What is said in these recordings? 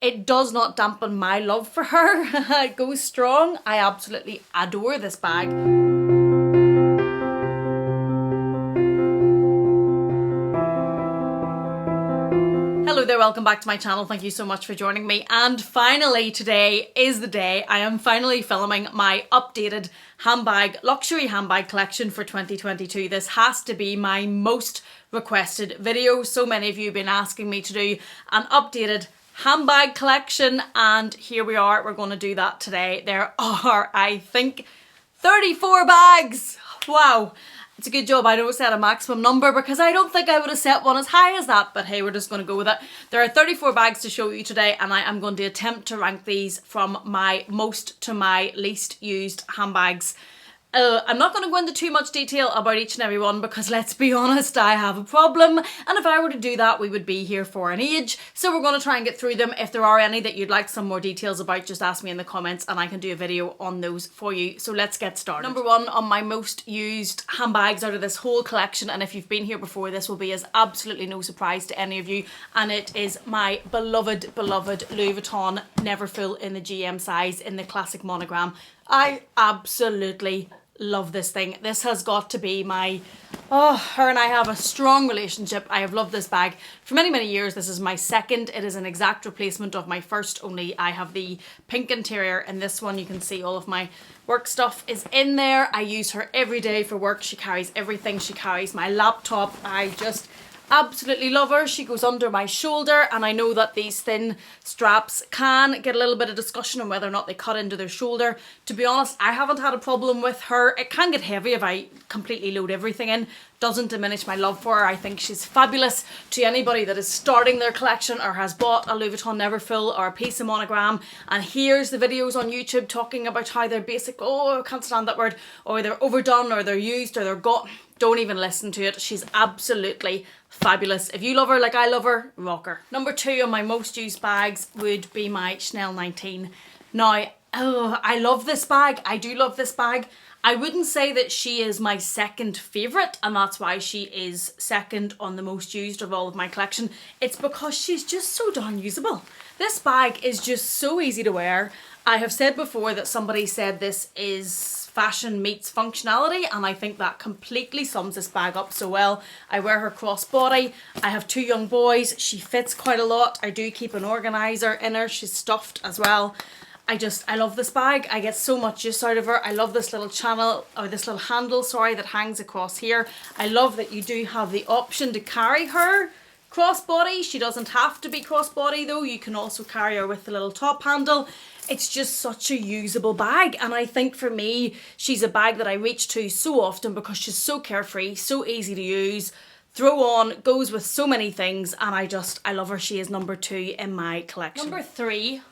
it does not dampen my love for her. It goes strong. I absolutely adore this bag. Hello there, welcome back to my channel. Thank you so much for joining me. And finally, today is the day I am finally filming my updated luxury handbag collection for 2022. This has to be my most requested video. So many of you have been asking me to do an updated handbag collection, and here we are. We're going to do that today. There are, I think, 34 bags. Wow. It's a good job I don't set a maximum number, because I don't think I would have set one as high as that, but hey, we're just going to go with it. There are 34 bags to show you today, and I am going to attempt to rank these from my most to my least used handbags. I'm not going to go into too much detail about each and every one, because let's be honest, I have a problem, and if I were to do that we would be here for an age. So we're going to try and get through them. If there are any that you'd like some more details about, just ask me in the comments and I can do a video on those for you. So let's get started. Number one on my most used handbags out of this whole collection, and if you've been here before, this will be as absolutely no surprise to any of you, and it is my beloved Louis Vuitton Never Full in the GM size in the classic monogram. I absolutely love this thing. This has got to be my, her and I have a strong relationship. I have loved this bag for many years. This is my second. It is an exact replacement of my first, only I have the pink interior, and this one you can see all of my work stuff is in there. I use her every day for work. She carries everything. She carries my laptop. I just absolutely love her. She goes under my shoulder, and I know that these thin straps can get a little bit of discussion on whether or not they cut into their shoulder. To be honest, I haven't had a problem with her. It can get heavy if I completely load everything in. Doesn't diminish my love for her. I think she's fabulous. To anybody that is starting their collection or has bought a Louis Vuitton Never Full or a piece of monogram and hears the videos on YouTube talking about how they're basic, oh I can't stand that word, or they're overdone or they're used or they're got, don't even listen to it. She's absolutely fabulous. If you love her like I love her, rock her. Number two on my most used bags would be my Chanel 19. Now, I love this bag. I do love this bag. I wouldn't say that she is my second favourite, and that's why she is second on the most used of all of my collection. It's because she's just so darn usable. This bag is just so easy to wear. I have said before that somebody said this is fashion meets functionality, and I think that completely sums this bag up so well. I wear her crossbody. I have two young boys. She fits quite a lot. I do keep an organizer in her. She's stuffed as well. I love this bag. I get so much use out of her. I love this little channel, or this little handle, sorry, that hangs across here. I love that you do have the option to carry her crossbody. She doesn't have to be crossbody though. You can also carry her with the little top handle. It's just such a usable bag, and I think for me, she's a bag that I reach to so often because she's so carefree, so easy to use, throw on, goes with so many things, and I love her. She is number two in my collection. Number three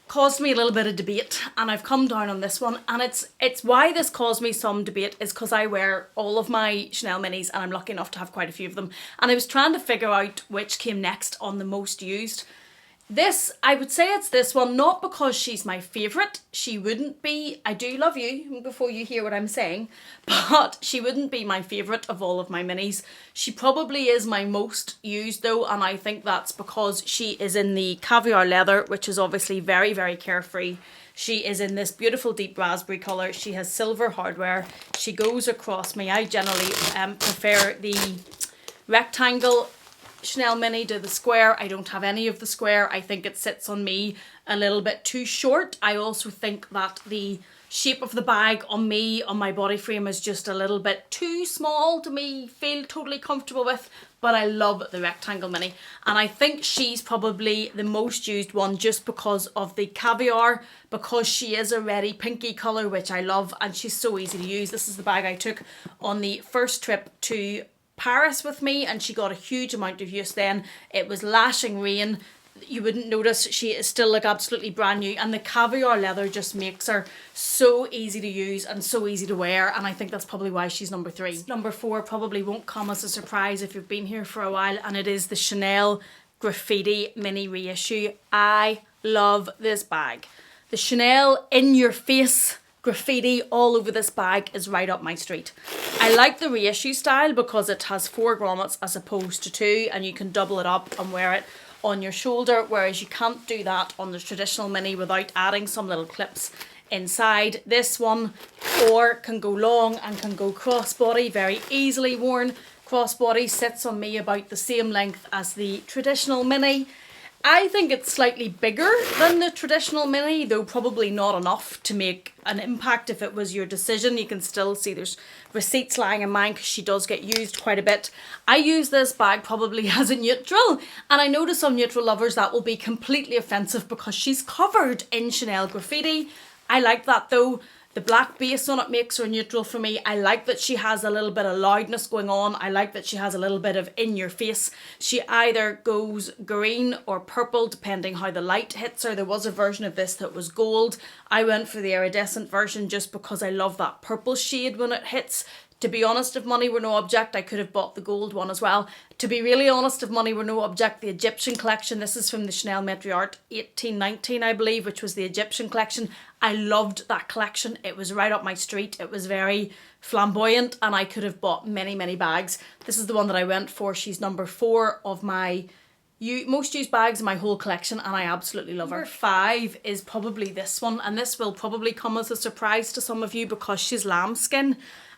caused me a little bit of debate, and I've come down on this one, and it's why this caused me some debate is because I wear all of my Chanel minis, and I'm lucky enough to have quite a few of them, and I was trying to figure out which came next on the most used. This, I would say it's this one, not because she's my favourite. She wouldn't be, I do love you before you hear what I'm saying, but she wouldn't be my favourite of all of my minis. She probably is my most used though, and I think that's because she is in the Caviar leather, which is obviously very carefree. She is in this beautiful deep raspberry colour. She has silver hardware. She goes across me. I generally prefer the rectangle Chanel Mini to the square. I don't have any of the square. I think it sits on me a little bit too short. I also think that the shape of the bag on me, on my body frame, is just a little bit too small to me feel totally comfortable with, but I love the rectangle mini, and I think she's probably the most used one just because of the Caviar, because she is a reddy pinky colour, which I love, and she's so easy to use. This is the bag I took on the first trip to Paris with me, and she got a huge amount of use then. It was lashing rain. You wouldn't notice. She is still like absolutely brand new, and the Caviar leather just makes her so easy to use and so easy to wear, and I think that's probably why she's number three. Number four probably won't come as a surprise if you've been here for a while, and it is the Chanel Graffiti Mini reissue. I love this bag. The Chanel in your face graffiti all over this bag is right up my street. I like the reissue style because it has 4 grommets as opposed to 2, and you can double it up and wear it on your shoulder, whereas you can't do that on the traditional Mini without adding some little clips inside. This one can go long and can go crossbody, very easily worn. Crossbody sits on me about the same length as the traditional Mini. I think it's slightly bigger than the traditional Mini, though probably not enough to make an impact if it was your decision. You can still see there's receipts lying in mine because she does get used quite a bit. I use this bag probably as a neutral, and I know to some neutral lovers that will be completely offensive because she's covered in Chanel graffiti. I like that though. The black base on it makes her neutral for me. I like that she has a little bit of loudness going on. I like that she has a little bit of in your face. She either goes green or purple depending how the light hits her. There was a version of this that was gold. I went for the iridescent version just because I love that purple shade when it hits. To be honest, if money were no object, I could have bought the gold one as well. To be really honest, if money were no object, the Egyptian collection, this is from the Chanel Matriarch 1819, I believe, which was the Egyptian collection. I loved that collection. It was right up my street. It was very flamboyant and I could have bought many, many bags. This is the one that I went for. She's number 4 of my most used bags in my whole collection and I absolutely love her. Number 5 is probably this one, and this will probably come as a surprise to some of you because she's lambskin.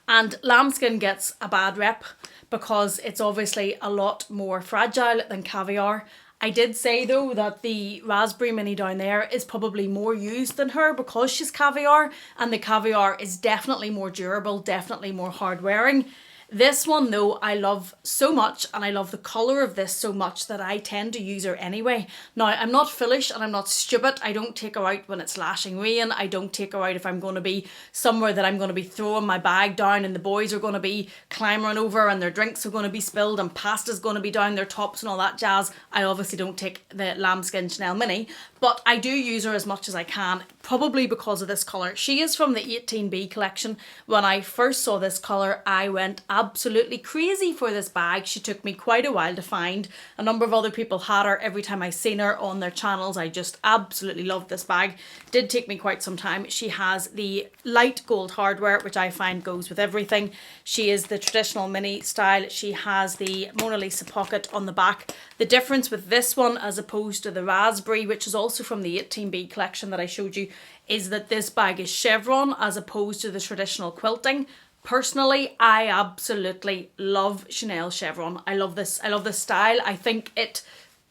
And lambskin gets a bad rep because it's obviously a lot more fragile than Caviar. I did say though that the Raspberry Mini down there is probably more used than her because she's Caviar, and the Caviar is definitely more durable, definitely more hard wearing. This one though I love so much, and I love the colour of this so much that I tend to use her anyway. Now I'm not foolish and I'm not stupid. I don't take her out when it's lashing rain. I don't take her out if I'm going to be somewhere that I'm going to be throwing my bag down and the boys are going to be clambering over and their drinks are going to be spilled and pasta's going to be down their tops and all that jazz. I obviously don't take the lambskin Chanel Mini, but I do use her as much as I can, probably because of this colour. She is from the 18B collection. When I first saw this colour, I went absolutely crazy for this bag. She took me quite a while to find. A number of other people had her. Every time I seen her on their channels, I just absolutely loved this bag. Did take me quite some time. She has the light gold hardware, which I find goes with everything. She is the traditional Mini style. She has the Mona Lisa pocket on the back. The difference with this one as opposed to the Raspberry, which is also from the 18B collection that I showed you, is that this bag is chevron as opposed to the traditional quilting. Personally, I absolutely love Chanel chevron. I love this style. I think it,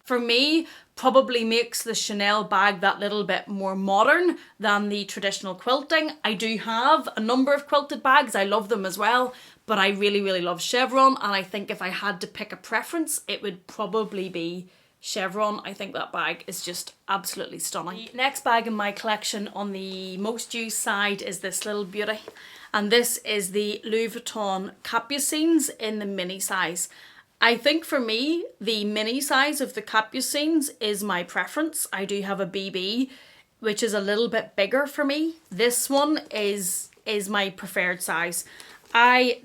for me, probably makes the Chanel bag that little bit more modern than the traditional quilting. I do have a number of quilted bags. I love them as well, but I really, really love chevron. And I think if I had to pick a preference, it would probably be chevron. I think that bag is just absolutely stunning. The next bag in my collection on the most used side is this little beauty. And this is the Louis Vuitton Capucines in the mini size. I think for me, the mini size of the Capucines is my preference. I do have a BB, which is a little bit bigger for me. This one is my preferred size. I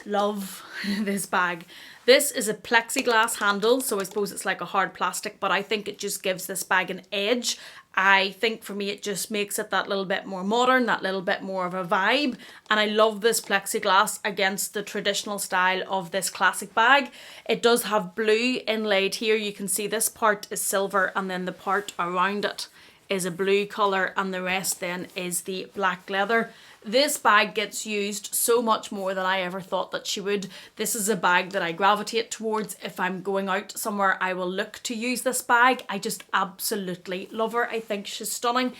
love this bag. This is a plexiglass handle, so I suppose it's like a hard plastic, but I think it just gives this bag an edge. I think for me it just makes it that little bit more modern, that little bit more of a vibe, and I love this plexiglass against the traditional style of this classic bag. It does have blue inlaid here. You can see this part is silver and then the part around it is a blue colour and the rest then is the black leather. This bag gets used so much more than I ever thought that she would. This is a bag that I gravitate towards. If I'm going out somewhere, I will look to use this bag. I just absolutely love her. I think she's stunning.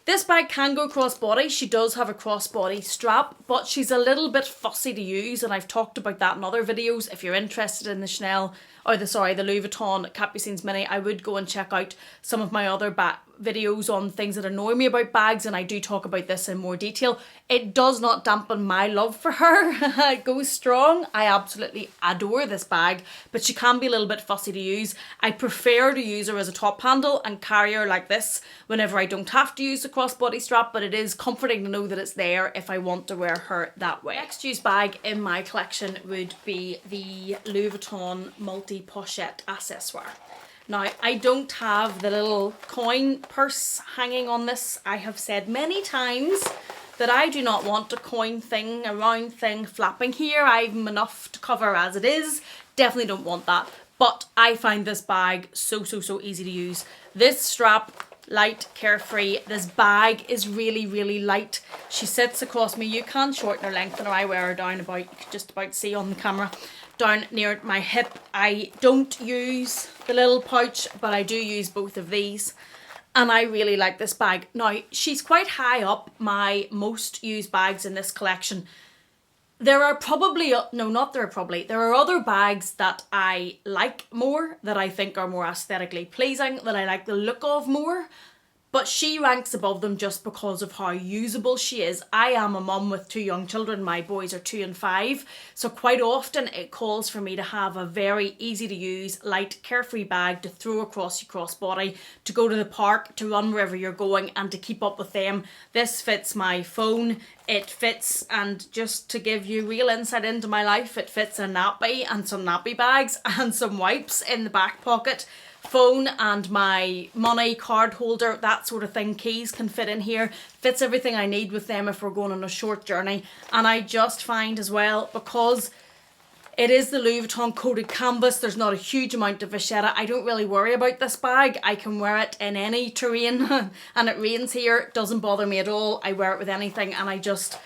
This bag can go crossbody. She does have a crossbody strap, but she's a little bit fussy to use, and I've talked about that in other videos. If you're interested in the the Louis Vuitton Capucines Mini, I would go and check out some of my other videos on things that annoy me about bags, and I do talk about this in more detail. It does not dampen my love for her. It goes strong. I absolutely adore this bag, but she can be a little bit fussy to use. I prefer to use her as a top handle and carry her like this whenever I don't have to use the crossbody strap, but it is comforting to know that it's there if I want to wear her that way. Next used bag in my collection would be the Louis Vuitton multi pochette accessoire. Now, I don't have the little coin purse hanging on this. I have said many times that I do not want a coin thing, a round thing flapping here. I've enough to cover as it is. Definitely don't want that. But I find this bag so easy to use. This strap, light, carefree. This bag is really light. She sits across me. You can shorten her length, and I wear her down about, you can just about see on the camera, down near my hip. I don't use the little pouch, but I do use both of these. And I really like this bag. Now, she's quite high up my most used bags in this collection. There are other bags that I like more, that I think are more aesthetically pleasing, that I like the look of more. But she ranks above them just because of how usable she is. I am a mum with 2 young children. My boys are 2 and 5. So quite often it calls for me to have a very easy to use, light, carefree bag to throw across your crossbody, to go to the park, to run wherever you're going, and to keep up with them. This fits my phone. It fits, and just to give you real insight into my life, it fits a nappy and some nappy bags and some wipes in the back pocket. Phone and my money, card holder, that sort of thing. Keys can fit in here. Fits everything I need with them if we're going on a short journey. And I just find as well, because it is the Louis Vuitton coated canvas, there's not a huge amount of vachetta. I don't really worry about this bag. I can wear it in any terrain and it rains here. It doesn't bother me at all. I wear it with anything, and I just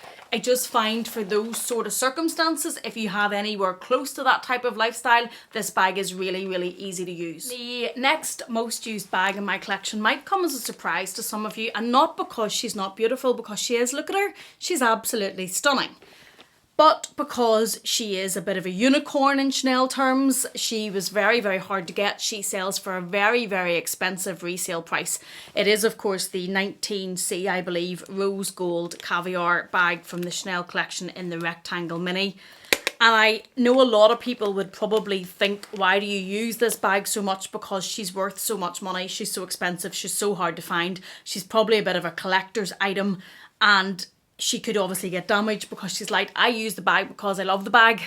find for those sort of circumstances, if you have anywhere close to that type of lifestyle, this bag is really easy to use. The next most used bag in my collection might come as a surprise to some of you, and not because she's not beautiful, because she is. Look at her. She's absolutely stunning. But because she is a bit of a unicorn in Chanel terms, she was very hard to get. She sells for a very expensive resale price. It is, of course, the 19C, I believe, rose gold caviar bag from the Chanel collection in the rectangle mini. And I know a lot of people would probably think, why do you use this bag so much? Because she's worth so much money. She's so expensive. She's so hard to find. She's probably a bit of a collector's item, and she could obviously get damaged because she's light. I use the bag because I love the bag.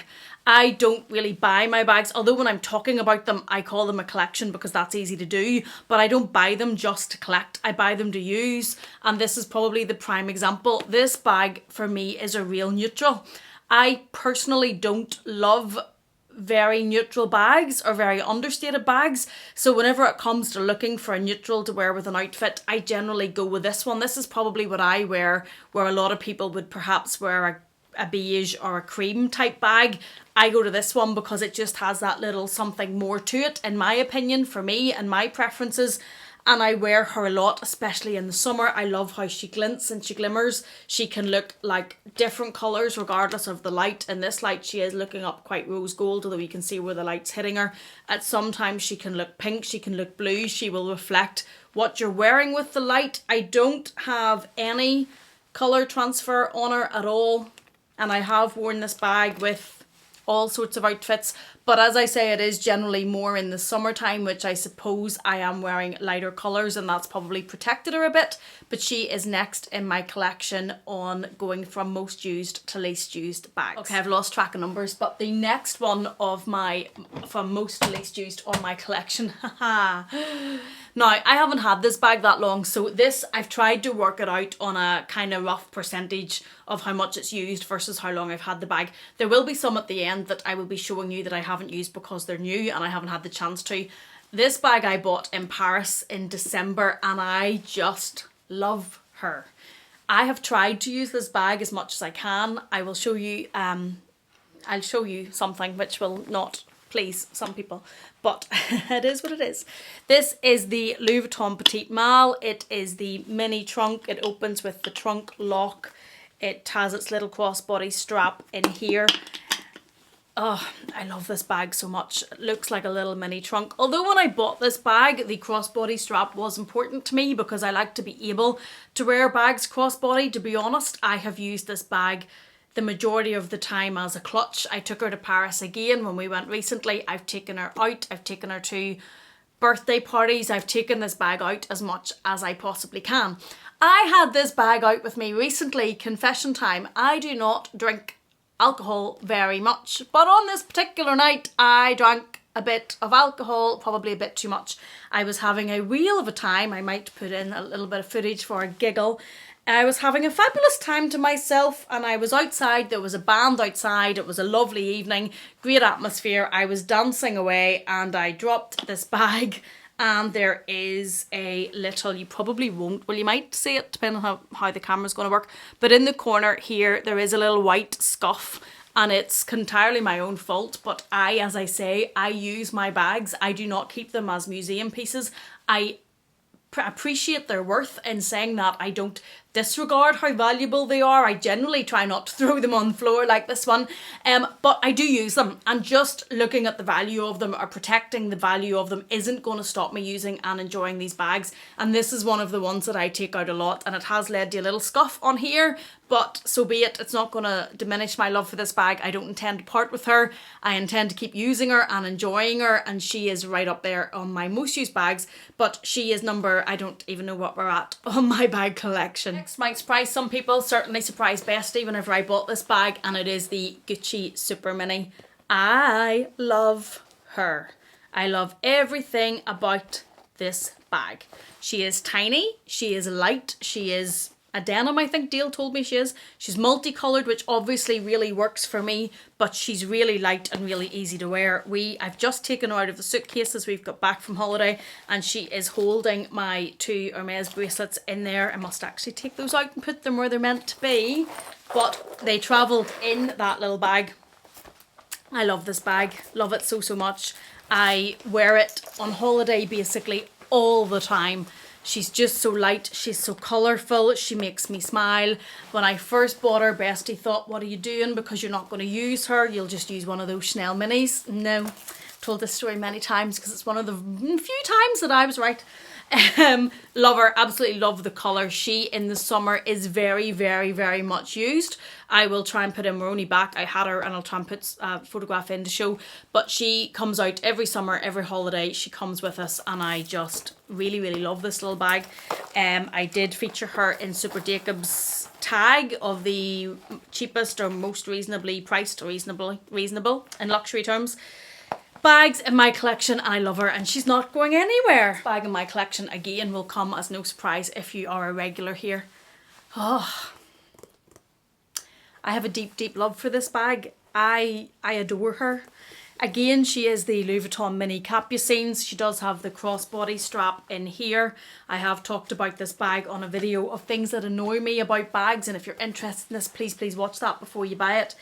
I don't really buy my bags, although when I'm talking about them, I call them a collection because that's easy to do, but I don't buy them just to collect. I buy them to use, and this is probably the prime example. This bag for me is a real neutral. I personally don't love very neutral bags or very understated bags, so whenever it comes to looking for a neutral to wear with an outfit, I generally go with this one. This is probably what I wear, where a lot of people would perhaps wear a beige or a cream type bag. I go to this one because it just has that little something more to it, in my opinion, for me and my preferences. And I wear her a lot, especially in the summer. I love how she glints and she glimmers. She can look like different colours regardless of the light. In this light, she is looking up quite rose gold, although you can see where the light's hitting her. At some times, she can look pink, she can look blue. She will reflect what you're wearing with the light. I don't have any colour transfer on her at all. And I have worn this bag with all sorts of outfits, but as I say, it is generally more in the summertime, which I suppose I am wearing lighter colours, and that's probably protected her a bit. But she is next in my collection on going from most used to least used bags. Okay, I've lost track of numbers, but the next one of my from most to least used on my collection, now I haven't had this bag that long, so this I've tried to work it out on a kind of rough percentage of how much it's used versus how long I've had the bag. There will be some at the end that I will be showing you that I haven't used because they're new and I haven't had the chance to. This bag I bought in Paris in December, and I just love her. I have tried to use this bag as much as I can. I will show you, I'll show you something which will not please some people, but it is what it is. This is the Louis Vuitton Petite Malle. It is the mini trunk. It opens with the trunk lock. It has its little crossbody strap in here. Oh, I love this bag so much. It looks like a little mini trunk. Although when I bought this bag, the crossbody strap was important to me because I like to be able to wear bags crossbody. To be honest, I have used this bag the majority of the time as a clutch. I took her to Paris again when we went recently. I've taken her out. I've taken her to birthday parties. I've taken this bag out as much as I possibly can. I had this bag out with me recently. Confession time. I do not drink alcohol very much, but on this particular night I drank a bit of alcohol, probably a bit too much. I was having a wheel of a time. I might put in a little bit of footage for a giggle. I was having a fabulous time to myself, and I was outside. There was a band outside. It was a lovely evening, great atmosphere. I was dancing away and I dropped this bag, and there is a little, you probably won't, well you might see it depending on how the camera's going to work, but in the corner here there is a little white scuff, and it's entirely my own fault. But as I say, I use my bags. I do not keep them as museum pieces. I appreciate their worth in saying that I don't disregard how valuable they are. I generally try not to throw them on the floor like this one, but I do use them, and just looking at the value of them or protecting the value of them isn't going to stop me using and enjoying these bags. And this is one of the ones that I take out a lot, and it has led to a little scuff on here, but so be it. It's not going to diminish my love for this bag. I don't intend to part with her. I intend to keep using her and enjoying her, and she is right up there on my most used bags, but she is number, I don't even know what we're at on my bag collection. Next might surprise some people, certainly surprised Bestie whenever I bought this bag, and it is the Gucci Super Mini. I love her. I love everything about this bag. She is tiny, she is light, she is a denim, I think Dale told me she is. She's multicolored, which obviously really works for me, but she's really light and really easy to wear. I've just taken her out of the suitcases we've got back from holiday, and she is holding my 2 Hermes bracelets in there. I must actually take those out and put them where they're meant to be, but they travelled in that little bag. I love this bag, love it so much. I wear it on holiday basically all the time. She's just so light, she's so colourful, she makes me smile. When I first bought her, Bestie thought, what are you doing? Because you're not going to use her, you'll just use one of those Chanel minis. No, told this story many times because it's one of the few times that I was right. Love her, absolutely love the colour. She in the summer is very much used. I will try and put Moroni back. I had her and I'll try and put a photograph in to show, but she comes out every summer, every holiday. She comes with us, and I just really love this little bag. I did feature her in Super Jacob's tag of the cheapest or most reasonably priced, or reasonable in luxury terms, bags in my collection, and I love her, and she's not going anywhere. Bag in my collection again will come as no surprise if you are a regular here. Oh, I have a deep love for this bag. I adore her. Again, she is the Louis Vuitton Mini Capucines. She does have the crossbody strap in here. I have talked about this bag on a video of things that annoy me about bags, and if you're interested in this, please watch that before you buy it.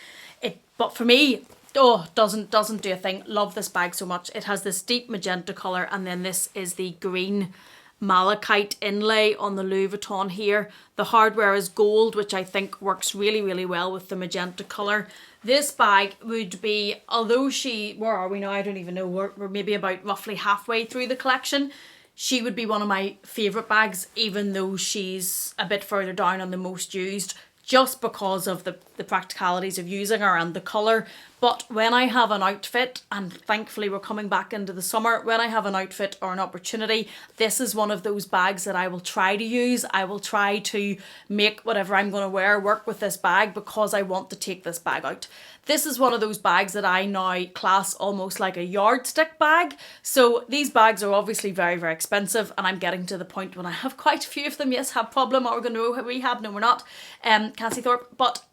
But for me, oh, doesn't do a thing. Love this bag so much. It has this deep magenta colour, and then this is the green malachite inlay on the Louis Vuitton here. The hardware is gold, which I think works really well with the magenta colour. This bag would be, although where are we now? I don't even know. We're maybe about roughly halfway through the collection. She would be one of my favourite bags, even though she's a bit further down on the most used, just because of the practicalities of using her and the colour. But when I have an outfit, and thankfully we're coming back into the summer, when I have an outfit or an opportunity, this is one of those bags that I will try to use. I will try to make whatever I'm going to wear work with this bag, because I want to take this bag out. This is one of those bags that I now class almost like a yardstick bag. So these bags are obviously very expensive, and I'm getting to the point when I have quite a few of them. Yes, have problem, or we're going to rehab. No, we're not. Cassie Thorpe. But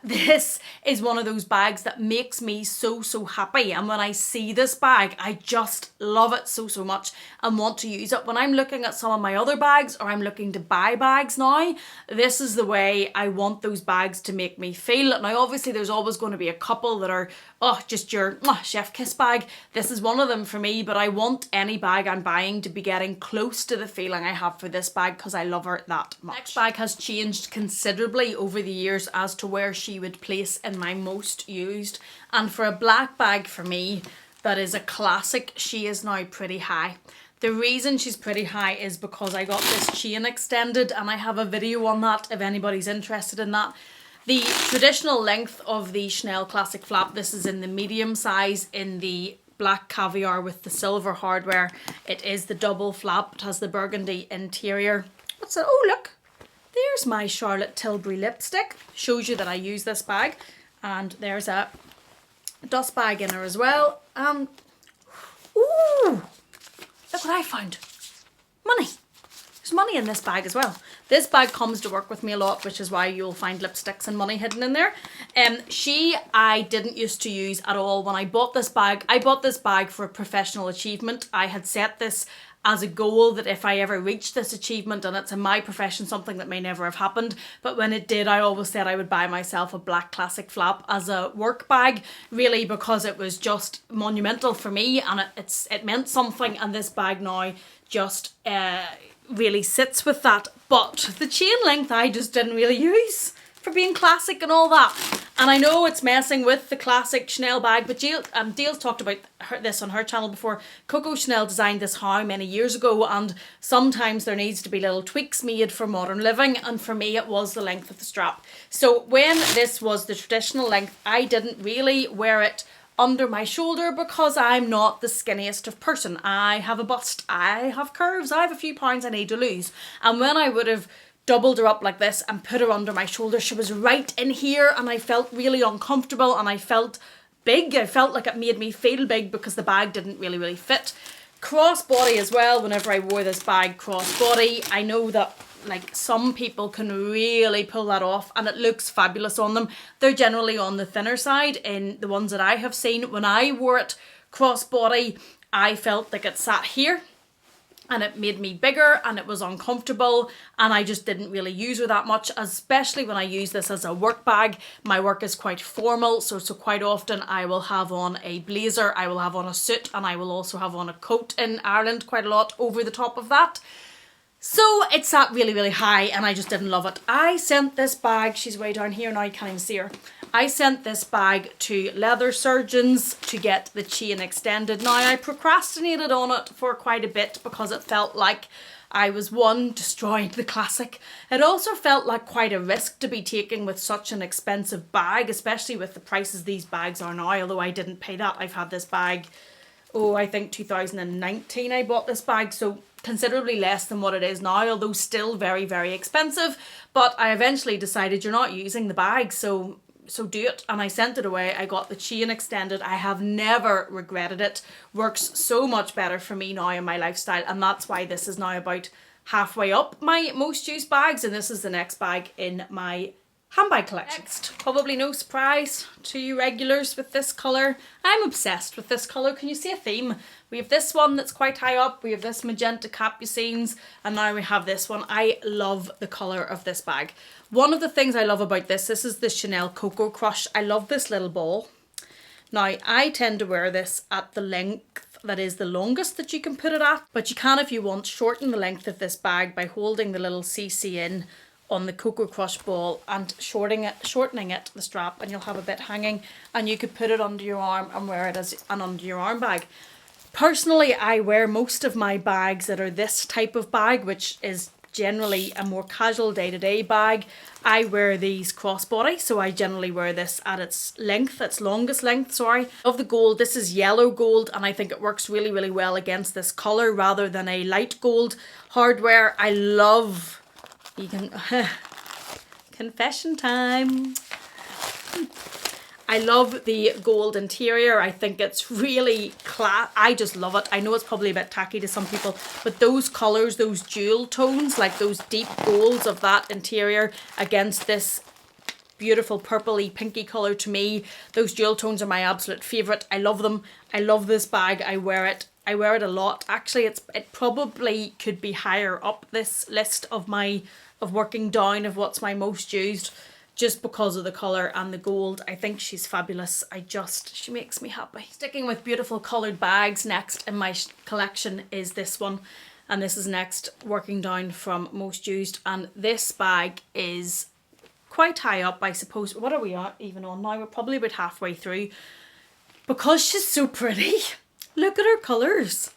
this is one of those bags that makes me so happy, and when I see this bag I just love it so much and want to use it. When I'm looking at some of my other bags, or I'm looking to buy bags now, this is the way I want those bags to make me feel. Now obviously there's always going to be a couple that are just your chef kiss bag. This is one of them for me, but I want any bag I'm buying to be getting close to the feeling I have for this bag, because I love her that much. Next bag has changed considerably over the years as to where she would place in my most used, and for a black bag for me that is a classic, she is now pretty high. The reason she's pretty high is because I got this chain extended, and I have a video on that if anybody's interested in that. The traditional length of the Chanel Classic Flap, this is in the medium size in the black caviar with the silver hardware. It is the double flap. It has the burgundy interior. What's that? Oh, look. There's my Charlotte Tilbury lipstick. Shows you that I use this bag. And there's a dust bag in her as well. Ooh, look what I found. Money. There's money in this bag as well. This bag comes to work with me a lot, which is why you'll find lipsticks and money hidden in there. I didn't used to use at all when I bought this bag. I bought this bag for a professional achievement. I had set this as a goal that if I ever reached this achievement, and it's in my profession something that may never have happened, but when it did, I always said I would buy myself a black classic flap as a work bag, really, because it was just monumental for me, and it meant something, and this bag now just really sits with that. But the chain length I just didn't really use for being classic and all that. And I know it's messing with the classic Chanel bag, but Dale's talked about this on her channel before. Coco Chanel designed this how many years ago, and sometimes there needs to be little tweaks made for modern living, and for me it was the length of the strap. So when this was the traditional length, I didn't really wear it under my shoulder because I'm not the skinniest of person. I have a bust, I have curves, I have a few pounds I need to lose. And when I would have doubled her up like this and put her under my shoulder, she was right in here, and I felt really uncomfortable, and I felt big. I felt like it made me feel big because the bag didn't really fit. Crossbody as well. Whenever I wore this bag crossbody, I know that like some people can really pull that off and it looks fabulous on them. They're generally on the thinner side in the ones that I have seen. When I wore it crossbody, I felt like it sat here, and it made me bigger, and it was uncomfortable, and I just didn't really use her that much, especially when I use this as a work bag. My work is quite formal, so quite often I will have on a blazer, I will have on a suit, and I will also have on a coat in Ireland quite a lot over the top of that. So it sat really high, and I just didn't love it. I sent this bag, she's way down here now, you can't even see her. I sent this bag to leather surgeons to get the chain extended. Now, I procrastinated on it for quite a bit because it felt like I was, one, destroying the classic. It also felt like quite a risk to be taking with such an expensive bag, especially with the prices these bags are now, although I didn't pay that. I've had this bag, I think 2019 I bought this bag, so considerably less than what it is now, although still very expensive. But I eventually decided you're not using the bag, so do it, and I sent it away. I got the chain extended. I have never regretted it. Works so much better for me now in my lifestyle, and that's why this is now about halfway up my most used bags, and this is the next bag in my handbag collection. Next, probably no surprise to you regulars with this colour. I'm obsessed with this colour. Can you see a theme? We have this one that's quite high up, we have this Magenta Capucines, and now we have this one. I love the colour of this bag. One of the things I love about this is the Chanel Coco Crush. I love this little ball. Now, I tend to wear this at the length that is the longest that you can put it at, but you can, if you want, shorten the length of this bag by holding the little CC in on the Coco Crush ball and shortening it, the strap, and you'll have a bit hanging, and you could put it under your arm and wear it as an under your arm bag. Personally, I wear most of my bags that are this type of bag, which is generally a more casual day-to-day bag. I wear these crossbody, so I generally wear this at its length, its longest length, sorry. Of the gold, this is yellow gold, and I think it works really well against this colour rather than a light gold hardware. I love, you can, confession time. I love the gold interior. I think it's really I just love it. I know it's probably a bit tacky to some people, but those colours, those jewel tones, like those deep golds of that interior against this beautiful purpley pinky colour, to me, those jewel tones are my absolute favourite. I love them. I love this bag. I wear it a lot. Actually, it probably could be higher up this list of working down of what's my most used, just because of the colour and the gold. I think she's fabulous. She makes me happy. Sticking with beautiful coloured bags, next in my collection is this one. And this is next, working down from most used. And this bag is quite high up, I suppose. What are we even on now? We're probably about halfway through. Because she's so pretty. Look at her colours.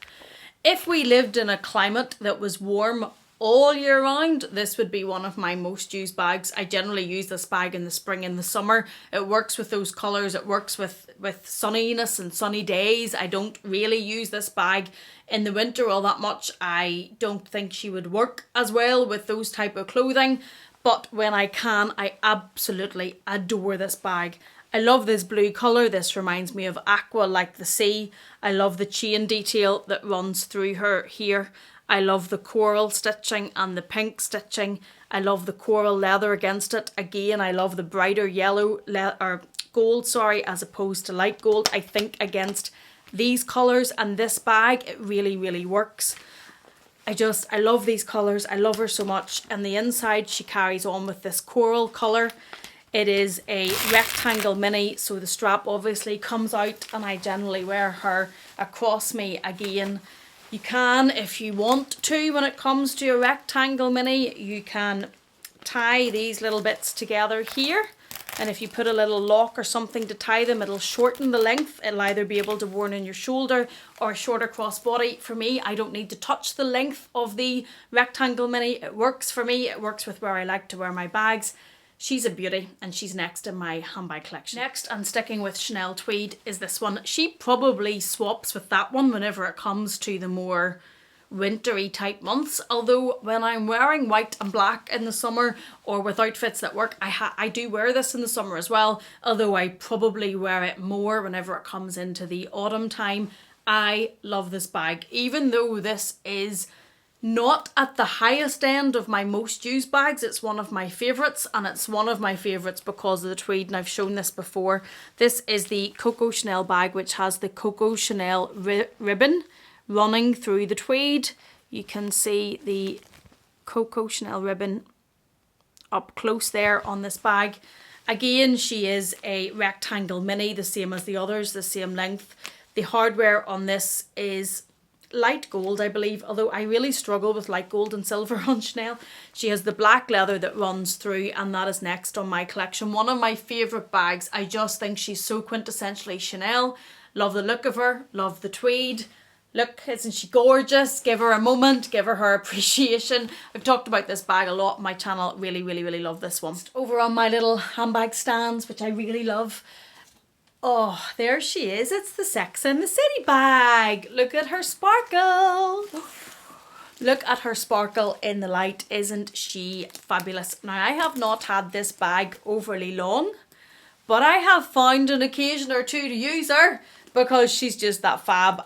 If we lived in a climate that was warm all year round, this would be one of my most used bags. I generally use this bag in the spring and the summer. It works with those colours. It works with sunniness and sunny days. I don't really use this bag in the winter all that much. I don't think she would work as well with those type of clothing, but when I can, I absolutely adore this bag. I love this blue colour. This reminds me of aqua, like the sea. I love the chain detail that runs through her here. I love the coral stitching and the pink stitching. I love the coral leather against it. Again, I love the brighter yellow or gold, sorry, as opposed to light gold. I think against these colours and this bag, it really, really works. I love these colours. I love her so much. And the inside, she carries on with this coral colour. It is a rectangle mini, so the strap obviously comes out, and I generally wear her across me. Again, you can, if you want to, when it comes to a rectangle mini, you can tie these little bits together here. And if you put a little lock or something to tie them, it'll shorten the length. It'll either be able to worn in your shoulder or a shorter crossbody. For me, I don't need to touch the length of the rectangle mini. It works for me. It works with where I like to wear my bags. She's a beauty, and she's next in my handbag collection. Next, and sticking with Chanel Tweed, is this one. She probably swaps with that one whenever it comes to the more wintry type months, although when I'm wearing white and black in the summer or with outfits that work, I do wear this in the summer as well, although I probably wear it more whenever it comes into the autumn time. I love this bag, even though this is not at the highest end of my most used bags. It's one of my favourites, and it's one of my favourites because of the tweed, and I've shown this before. This is the Coco Chanel bag, which has the Coco Chanel ribbon running through the tweed. You can see the Coco Chanel ribbon up close there on this bag. Again, she is a rectangle mini, the same as the others, the same length. The hardware on this is light gold, I believe, although I really struggle with light gold and silver on Chanel. She has the black leather that runs through, and that is next on my collection. One of my favourite bags. I just think she's so quintessentially Chanel. Love the look of her, love the tweed. Look, isn't she gorgeous? Give her a moment, give her appreciation. I've talked about this bag a lot on my channel. Really, really, really love this one. Over on my little handbag stands, which I really love. Oh, there she is. It's the Sex and the City bag. Look at her sparkle. Look at her sparkle in the light. Isn't she fabulous? Now, I have not had this bag overly long, but I have found an occasion or two to use her, because she's just that fab.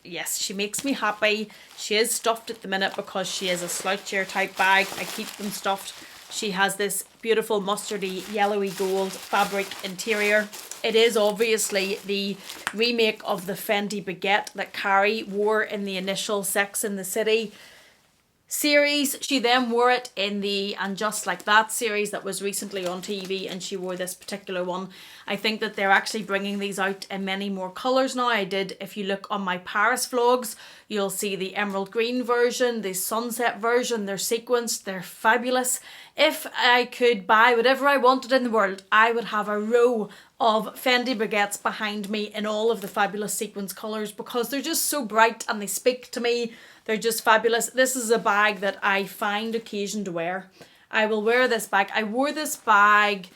Yes, she makes me happy. She is stuffed at the minute because she is a slouchier type bag. I keep them stuffed. She has this beautiful mustardy yellowy gold fabric interior. It is obviously the remake of the Fendi Baguette that Carrie wore in the initial Sex and the City series. She then wore it in the And Just Like That series that was recently on TV, and she wore this particular one. I think that they're actually bringing these out in many more colours now. If you look on my Paris vlogs, you'll see the emerald green version, the sunset version. They're sequenced, they're fabulous. If I could buy whatever I wanted in the world, I would have a row of Fendi Baguettes behind me in all of the fabulous sequence colours, because they're just so bright and they speak to me. They're just fabulous. This is a bag that I find occasion to wear. I will wear this bag. I wore this bag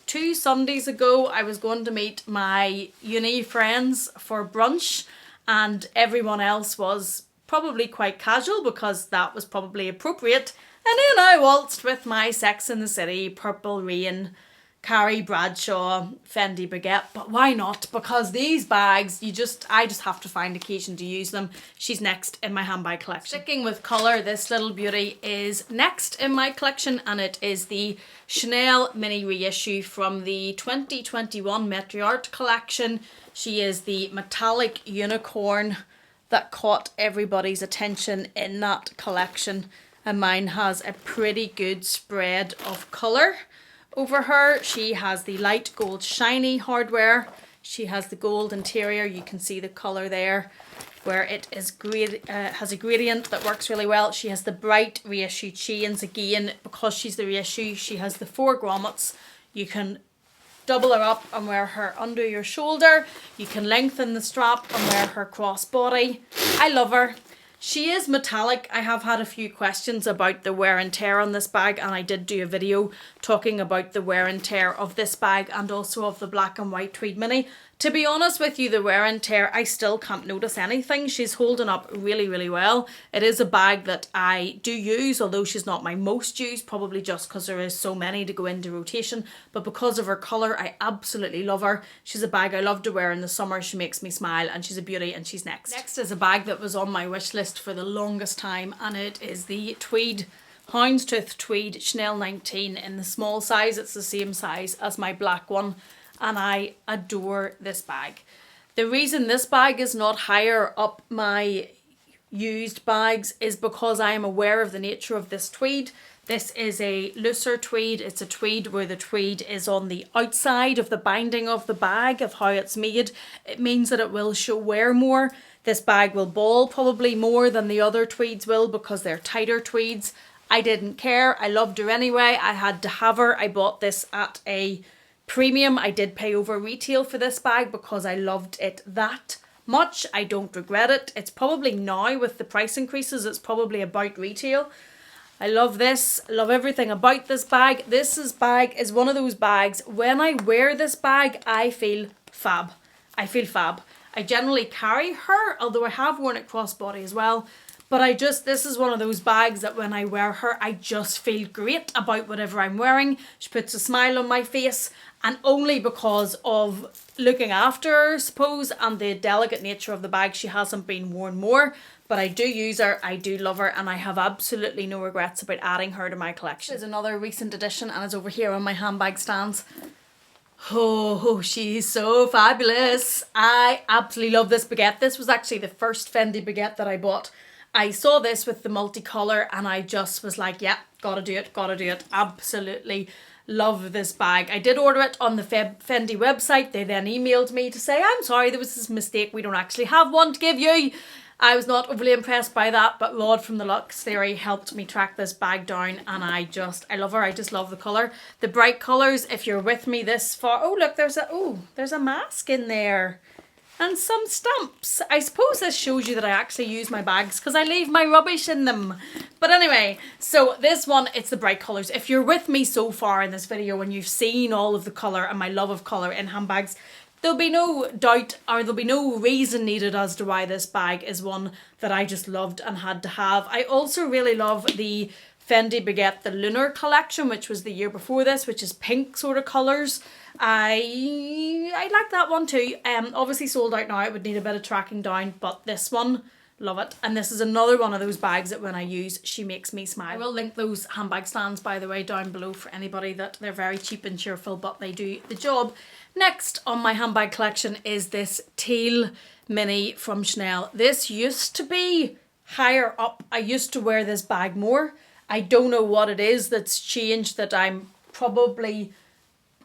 2 Sundays ago. I was going to meet my uni friends for brunch, and everyone else was probably quite casual because that was probably appropriate. And then I waltzed with my Sex and the City, Purple Rain, Carrie Bradshaw, Fendi Baguette. But why not? Because these bags, I just have to find occasion to use them. She's next in my handbag collection. Sticking with colour, this little beauty is next in my collection, and it is the Chanel Mini reissue from the 2021 Meteor collection. She is the metallic unicorn that caught everybody's attention in that collection, and mine has a pretty good spread of colour over her. She has the light gold shiny hardware. She has the gold interior. You can see the colour there where it is has a gradient that works really well. She has the bright reissue chains. Again, because she's the reissue, she has the 4 grommets. You can double her up and wear her under your shoulder. You can lengthen the strap and wear her crossbody. I love her. She is metallic. I have had a few questions about the wear and tear on this bag, and I did do a video talking about the wear and tear of this bag and also of the black and white Tweed Mini. To be honest with you, the wear and tear, I still can't notice anything. She's holding up really, really well. It is a bag that I do use, although she's not my most used, probably just because there is so many to go into rotation. But because of her colour, I absolutely love her. She's a bag I love to wear in the summer. She makes me smile, and she's a beauty, and she's next. Next is a bag that was on my wish list for the longest time, and it is the Tweed houndstooth tweed Chanel 19 in the small size. It's the same size as my black one, and I adore this bag. The reason this bag is not higher up my used bags is because I am aware of the nature of this tweed. This is a looser tweed. It's a tweed where the tweed is on the outside of the binding of the bag, of how it's made. It means that it will show wear more. This bag will ball probably more than the other tweeds will because they're tighter tweeds. I didn't care. I loved her anyway. I had to have her. I bought this at a premium. I did pay over retail for this bag because I loved it that much. I don't regret it. It's probably now with the price increases, it's probably about retail. I love this. I love everything about this bag. Bag is one of those bags, when I wear this bag, I feel fab. I feel fab. I generally carry her, although I have worn it crossbody as well. But this is one of those bags that when I wear her, I just feel great about whatever I'm wearing. She puts a smile on my face, and only because of looking after her, I suppose, and the delicate nature of the bag, she hasn't been worn more. But I do use her, I do love her, and I have absolutely no regrets about adding her to my collection. This is another recent addition, and it's over here on my handbag stands. Oh, she's so fabulous. I absolutely love this baguette. This was actually the first Fendi baguette that I bought. I saw this with the multicolour and I just was like, yeah, gotta do it, gotta do it. Absolutely love this bag. I did order it on the Fendi website. They then emailed me to say, I'm sorry, there was this mistake. We don't actually have one to give you. I was not overly impressed by that, but Rod from the Luxe Theory helped me track this bag down, and I love her. I just love the colour. The bright colours, if you're with me this far. Oh, look, there's a mask in there. And some stamps. I suppose this shows you that I actually use my bags because I leave my rubbish in them. But anyway, so this one, it's the bright colours. If you're with me so far in this video and you've seen all of the colour and my love of colour in handbags, there'll be no doubt or there'll be no reason needed as to why this bag is one that I just loved and had to have. I also really love the Fendi Baguette, the Lunar collection, which was the year before this, which is pink sort of colours. I like that one too. Obviously sold out now. It would need a bit of tracking down, but this one, love it. And this is another one of those bags that when I use, she makes me smile. I will link those handbag stands, by the way, down below for anybody that they're very cheap and cheerful, but they do the job. Next on my handbag collection is this Teal Mini from Chanel. This used to be higher up. I used to wear this bag more. I don't know what it is that's changed, that I'm probably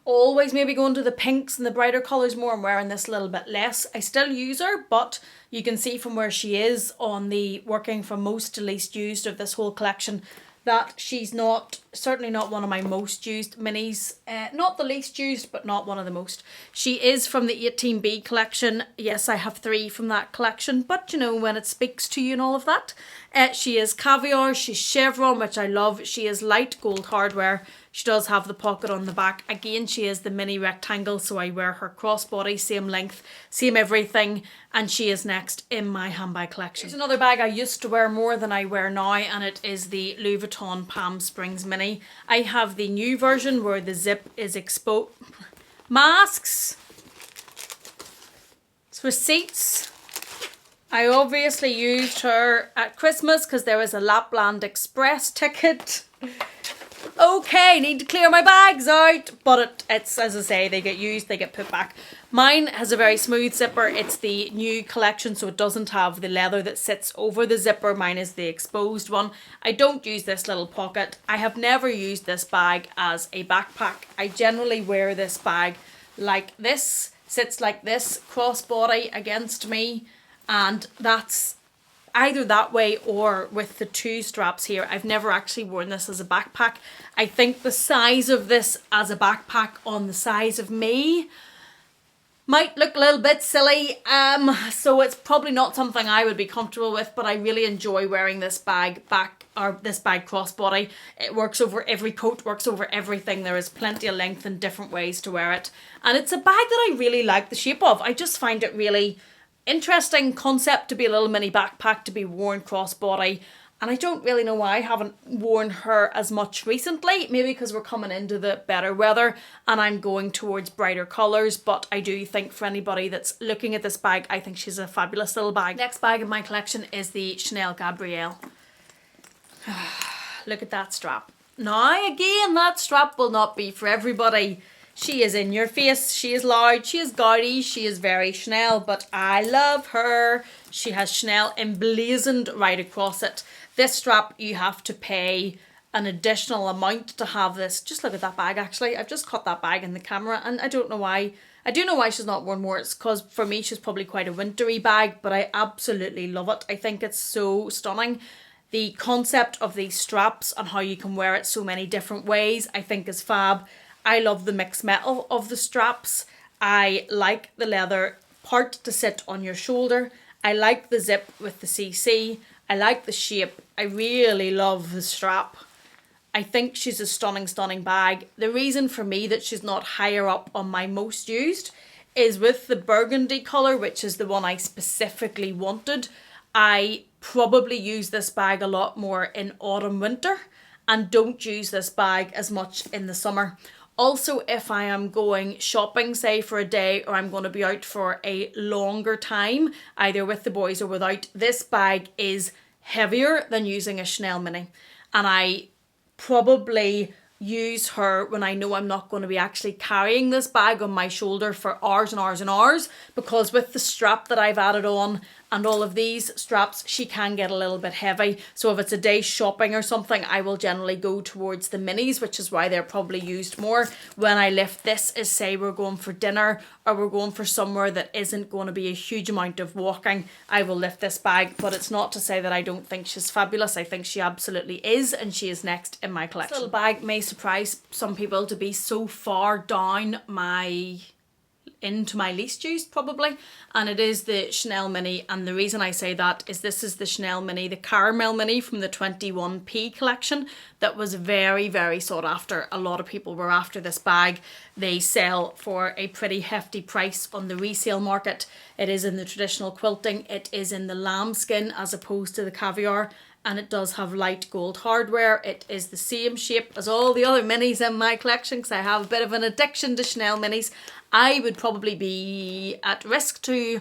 always maybe going to the pinks and the brighter colours more and wearing this a little bit less. I still use her, but you can see from where she is on the working from most to least used of this whole collection that she's certainly not one of my most used minis. Not the least used, but not one of the most. She is from the 18B collection. Yes, I have 3 from that collection, but you know, when it speaks to you and all of that. She is Caviar, she's chevron, which I love. She is light gold hardware. She does have the pocket on the back. Again, she is the mini rectangle, so I wear her crossbody, same length, same everything, and she is next in my handbag collection. There's another bag I used to wear more than I wear now, and it is the Louis Vuitton Palm Springs Mini. I have the new version where the zip is exposed. Masks. Receipts. I obviously used her at Christmas because there was a Lapland Express ticket. Okay, need to clear my bags out, but it's, as I say, they get used, they get put back. Mine has a very smooth zipper. It's the new collection, so it doesn't have the leather that sits over the zipper. Mine is the exposed one. I don't use this little pocket. I have never used this bag as a backpack. I generally wear this bag like this, sits like this, crossbody against me, and that's either that way or with the 2 straps here. I've never actually worn this as a backpack. I think the size of this as a backpack on the size of me might look a little bit silly, so it's probably not something I would be comfortable with, but I really enjoy wearing this bag this bag crossbody. It works over every coat, works over everything. There is plenty of length and different ways to wear it, and it's a bag that I really like the shape of. I just find it really interesting concept to be a little mini backpack to be worn crossbody, and I don't really know why I haven't worn her as much recently. Maybe because we're coming into the better weather and I'm going towards brighter colours, but I do think for anybody that's looking at this bag, I think she's a fabulous little bag. Next bag in my collection is the Chanel Gabrielle. look at that strap. Now again, that strap will not be for everybody. She is in your face, she is loud, she is gaudy, she is very Chanel, but I love her. She has Chanel emblazoned right across it. This strap, you have to pay an additional amount to have this. Just look at that bag actually. I've just caught that bag in the camera and I don't know why. I do know why she's not worn more. It's because for me she's probably quite a wintry bag, but I absolutely love it. I think it's so stunning. The concept of these straps and how you can wear it so many different ways I think is fab. I love the mixed metal of the straps. I like the leather part to sit on your shoulder. I like the zip with the CC. I like the shape. I really love the strap. I think she's a stunning bag. The reason for me that she's not higher up on my most used is with the burgundy colour, which is the one I specifically wanted. I probably use this bag a lot more in autumn winter and don't use this bag as much in the summer. Also, if I am going shopping, say for a day, or I'm going to be out for a longer time, either with the boys or without, this bag is heavier than using a Chanel Mini. And I probably use her when I know I'm not going to be actually carrying this bag on my shoulder for hours and hours and hours, because with the strap that I've added on and all of these straps, she can get a little bit heavy. So if it's a day shopping or something, I will generally go towards the minis, which is why they're probably used more. When I lift this is say we're going for dinner or we're going for somewhere that isn't going to be a huge amount of walking, I will lift this bag. But it's not to say that I don't think she's fabulous. I think she absolutely is, and she is next in my collection. This little bag may surprise some people to be so far down into my least used probably, and it is the Chanel Mini. And the reason I say that is this is the Chanel Mini, the Caramel Mini from the 21p collection that was very sought after. A lot of people were after this bag. They sell for a pretty hefty price on the resale market. It is in the traditional quilting, it is in the lambskin as opposed to the Caviar, and it does have light gold hardware. It is the same shape as all the other minis in my collection because I have a bit of an addiction to Chanel Minis. I would probably be at risk to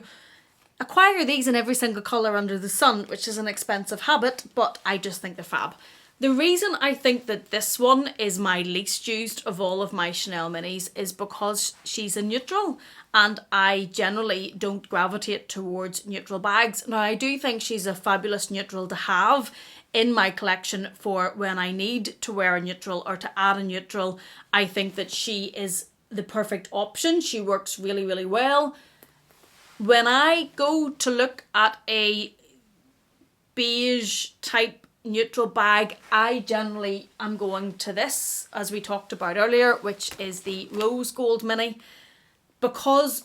acquire these in every single colour under the sun, which is an expensive habit, but I just think they're fab. The reason I think that this one is my least used of all of my Chanel Minis is because she's a neutral, and I generally don't gravitate towards neutral bags. Now, I do think she's a fabulous neutral to have in my collection for when I need to wear a neutral or to add a neutral. I think that she is the perfect option. She works really well. When I go to look at a beige type neutral bag, I generally am going to this, as we talked about earlier, which is the Rose Gold Mini, because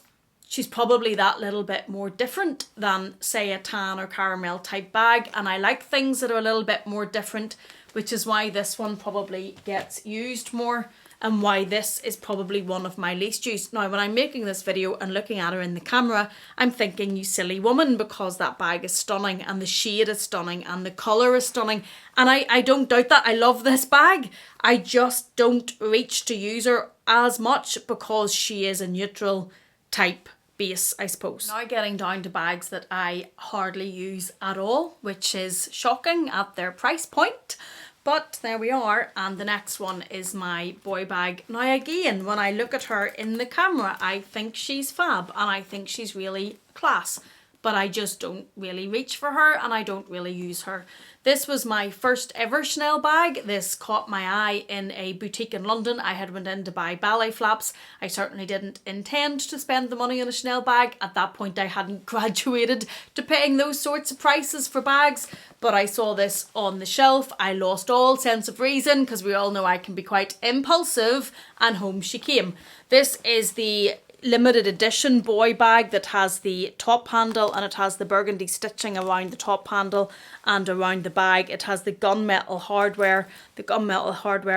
she's probably that little bit more different than say a tan or caramel type bag, and I like things that are a little bit more different, which is why this one probably gets used more and why this is probably one of my least used. Now, when I'm making this video and looking at her in the camera, I'm thinking, you silly woman, because that bag is stunning and the shade is stunning and the colour is stunning, and I don't doubt that. I love this bag. I just don't reach to use her as much because she is a neutral type base, I suppose. Now getting down to bags that I hardly use at all, which is shocking at their price point. But there we are, and the next one is my boy bag. Now again, when I look at her in the camera, I think she's fab and I think she's really class, but I just don't really reach for her and I don't really use her. This was my first ever Chanel bag. This caught my eye in a boutique in London. I had went in to buy ballet flaps. I certainly didn't intend to spend the money on a Chanel bag. At that point, I hadn't graduated to paying those sorts of prices for bags, but I saw this on the shelf. I lost all sense of reason because we all know I can be quite impulsive, and home she came. This is the limited edition boy bag that has the top handle, and it has the burgundy stitching around the top handle and around the bag. It has the gunmetal hardware,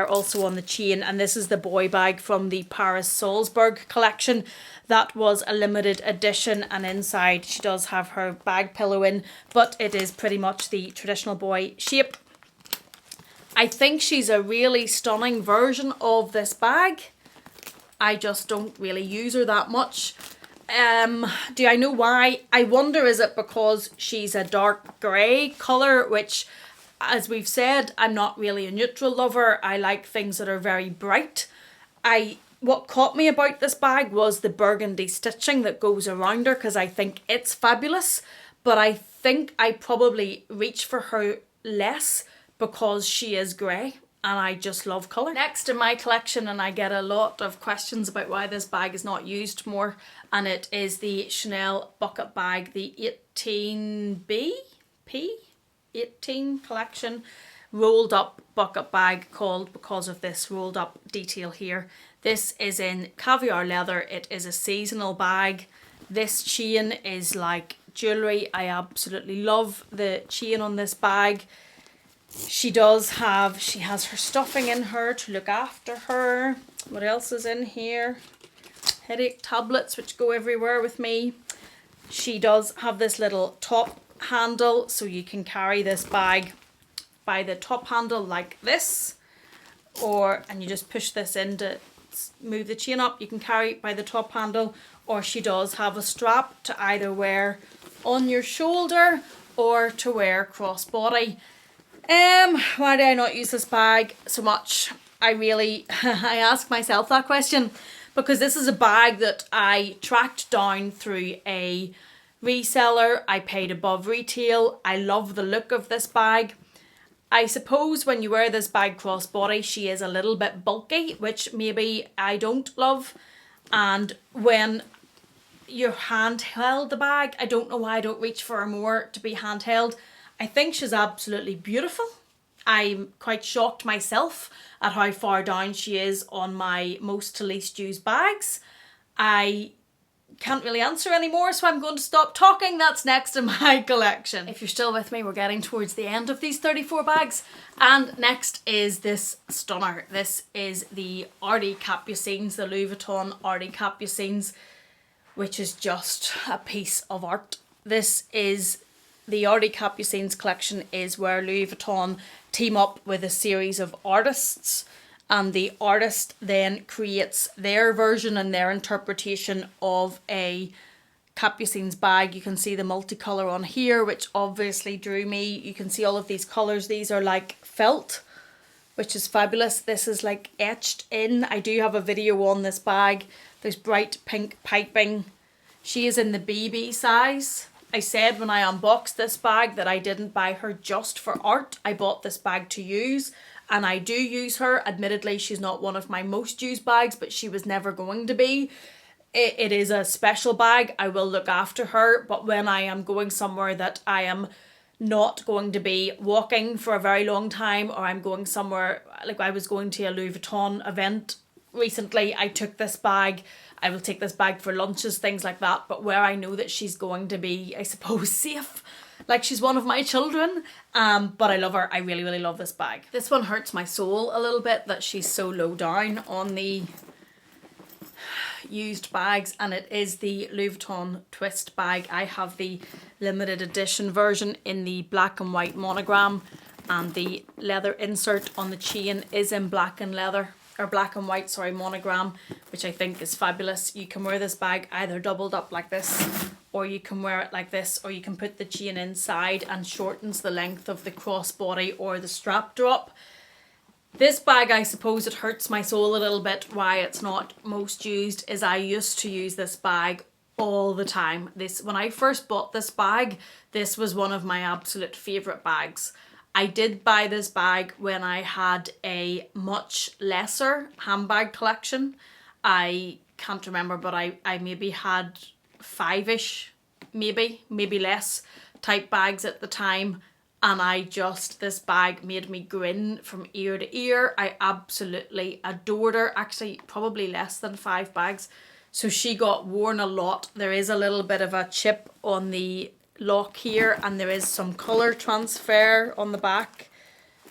also on the chain, and this is the boy bag from the Paris Salzburg collection. That was a limited edition, and inside she does have her bag pillow in, but it is pretty much the traditional boy shape. I think she's a really stunning version of this bag. I just don't really use her that much. Do I know why? I wonder, is it because she's a dark grey colour, which as we've said, I'm not really a neutral lover. I like things that are very bright. What caught me about this bag was the burgundy stitching that goes around her, because I think it's fabulous. But I think I probably reach for her less because she is grey and I just love colour. Next in my collection, and I get a lot of questions about why this bag is not used more, and it is the Chanel bucket bag, the 18 collection rolled up bucket bag, called because of this rolled up detail here. This is in Caviar leather. It is a seasonal bag. This chain is like jewellery. I absolutely love the chain on this bag. She has her stuffing in her to look after her. What else is in here? Headache tablets, which go everywhere with me. She does have this little top handle, so you can carry this bag by the top handle like this, and you just push this in to move the chain up. You can carry it by the top handle, or she does have a strap to either wear on your shoulder or to wear crossbody. Why do I not use this bag so much? I ask myself that question because this is a bag that I tracked down through a reseller. I paid above retail. I love the look of this bag. I suppose when you wear this bag crossbody, she is a little bit bulky, which maybe I don't love. And when you're handheld the bag, I don't know why I don't reach for her more to be handheld. I think she's absolutely beautiful. I'm quite shocked myself at how far down she is on my most to least used bags. I can't really answer anymore, so I'm going to stop talking. That's next in my collection. If you're still with me, we're getting towards the end of these 34 bags. And next is this stunner. This is the Artie Capucines, the Louis Vuitton Artie Capucines, which is just a piece of art. The Artie Capucines collection is where Louis Vuitton team up with a series of artists, and the artist then creates their version and their interpretation of a Capucines bag. You can see the multicolour on here, which obviously drew me. You can see all of these colours. These are like felt, which is fabulous. This is like etched in. I do have a video on this bag. There's bright pink piping. She is in the BB size. I said when I unboxed this bag that I didn't buy her just for art. I bought this bag to use, and I do use her. Admittedly, she's not one of my most used bags, but she was never going to be. It is a special bag. I will look after her, but when I am going somewhere that I am not going to be walking for a very long time, or I'm going somewhere, like I was going to a Louis Vuitton event recently, I took this bag. I will take this bag for lunches, things like that, but where I know that she's going to be, I suppose, safe. Like she's one of my children, but I love her. I really, really love this bag. This one hurts my soul a little bit that she's so low down on the used bags, and it is the Louis Vuitton twist bag. I have the limited edition version in the black and white monogram, and the leather insert on the chain is in black and white monogram, which I think is fabulous. You can wear this bag either doubled up like this, or you can wear it like this, or you can put the chain inside and shortens the length of the crossbody or the strap drop. This bag, I suppose it hurts my soul a little bit why it's not most used, is I used to use this bag all the time. When I first bought this bag, this was one of my absolute favourite bags. I did buy this bag when I had a much lesser handbag collection. I can't remember, but I maybe had 5-ish, maybe less, type bags at the time. And this bag made me grin from ear to ear. I absolutely adored her. Actually, probably less than 5 bags. So she got worn a lot. There is a little bit of a chip on the lock here, and there is some colour transfer on the back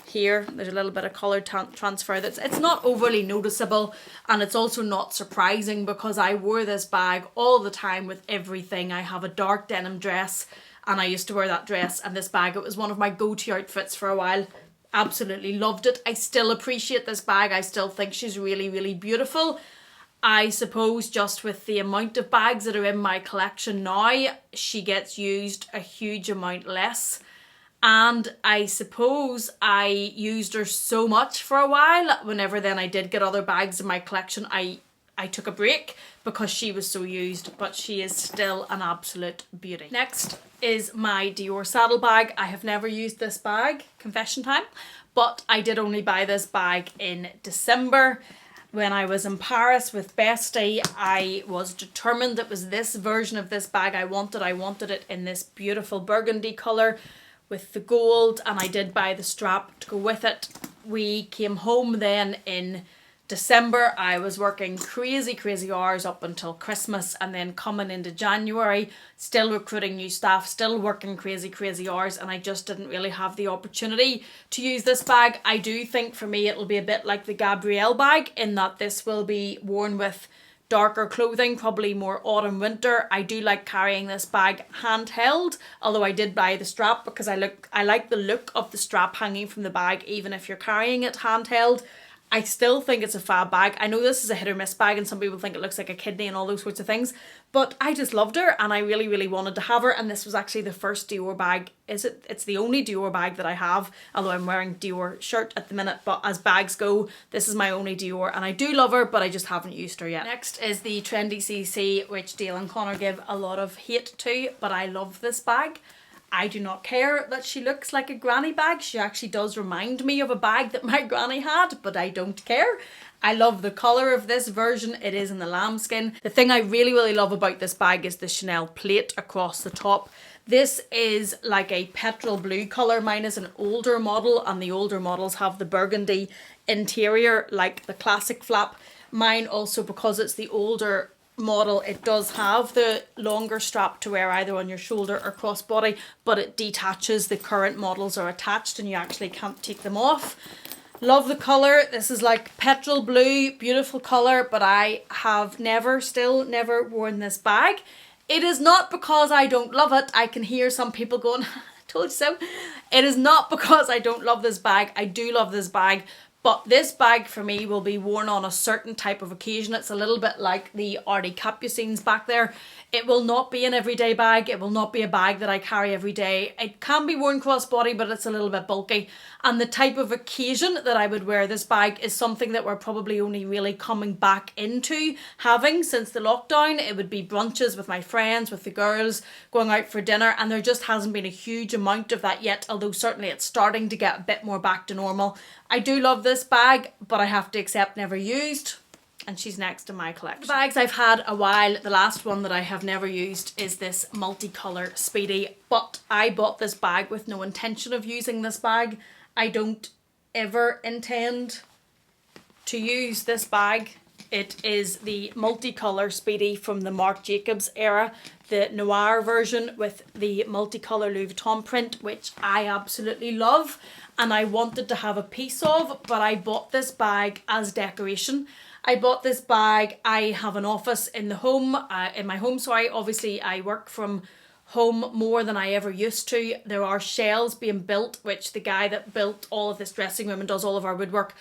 here. There's a little bit of colour transfer. It's not overly noticeable, and it's also not surprising because I wore this bag all the time with everything. I have a dark denim dress, and I used to wear that dress and this bag. It was one of my go-to outfits for a while. Absolutely loved it. I still appreciate this bag. I still think she's really, really beautiful. I suppose just with the amount of bags that are in my collection now, she gets used a huge amount less. And I suppose I used her so much for a while. Whenever then I did get other bags in my collection, I took a break because she was so used, but she is still an absolute beauty. Next is my Dior Saddle Bag. I have never used this bag, confession time, but I did only buy this bag in December. When I was in Paris with Bestie, I was determined it was this version of this bag I wanted. I wanted it in this beautiful burgundy colour with the gold, and I did buy the strap to go with it. We came home then in December. I was working crazy hours up until Christmas, and then coming into January, still recruiting new staff, still working crazy hours, and I just didn't really have the opportunity to use this bag. I do think for me it'll be a bit like the Gabrielle bag in that this will be worn with darker clothing, probably more autumn winter. I do like carrying this bag handheld, although I did buy the strap because I like the look of the strap hanging from the bag even if you're carrying it handheld. I still think it's a fab bag. I know this is a hit or miss bag and some people think it looks like a kidney and all those sorts of things, but I just loved her and I really wanted to have her, and this was actually the first Dior bag. It's the only Dior bag that I have, although I'm wearing Dior shirt at the minute, but as bags go, this is my only Dior and I do love her, but I just haven't used her yet. Next is the Trendy CC, which Dale and Connor give a lot of hate to, but I love this bag. I do not care that she looks like a granny bag. She actually does remind me of a bag that my granny had, but I don't care. I love the colour of this version. It is in the lambskin. The thing I really love about this bag is the Chanel plate across the top. This is like a petrol blue colour. Mine is an older model, and the older models have the burgundy interior like the classic flap. Mine also, because it's the older model, it does have the longer strap to wear either on your shoulder or crossbody, but it detaches. The current models are attached and you actually can't take them off. Love the colour. This is like petrol blue, beautiful colour, but I have never worn this bag. It is not because I don't love it. I can hear some people going, told you so. It is not because I don't love this bag. I do love this bag. But this bag for me will be worn on a certain type of occasion. It's a little bit like the Artie Capucines back there. It will not be an everyday bag. It will not be a bag that I carry every day. It can be worn crossbody, but it's a little bit bulky. And the type of occasion that I would wear this bag is something that we're probably only really coming back into having since the lockdown. It would be brunches with my friends, with the girls, going out for dinner, and there just hasn't been a huge amount of that yet, although certainly it's starting to get a bit more back to normal. I do love this bag, but I have to accept never used, and she's next in my collection. The bags I've had a while, the last one that I have never used is this multicolour Speedy, but I bought this bag with no intention of using this bag. I don't ever intend to use this bag. It is the multicolour Speedy from the Marc Jacobs era, the noir version with the multicolour Louis Vuitton print, which I absolutely love and I wanted to have a piece of, but I bought this bag as decoration. I bought this bag. I have an office in the home, in my home, sorry. Obviously I work from home more than I ever used to. There are shelves being built, which the guy that built all of this dressing room and does all of our woodwork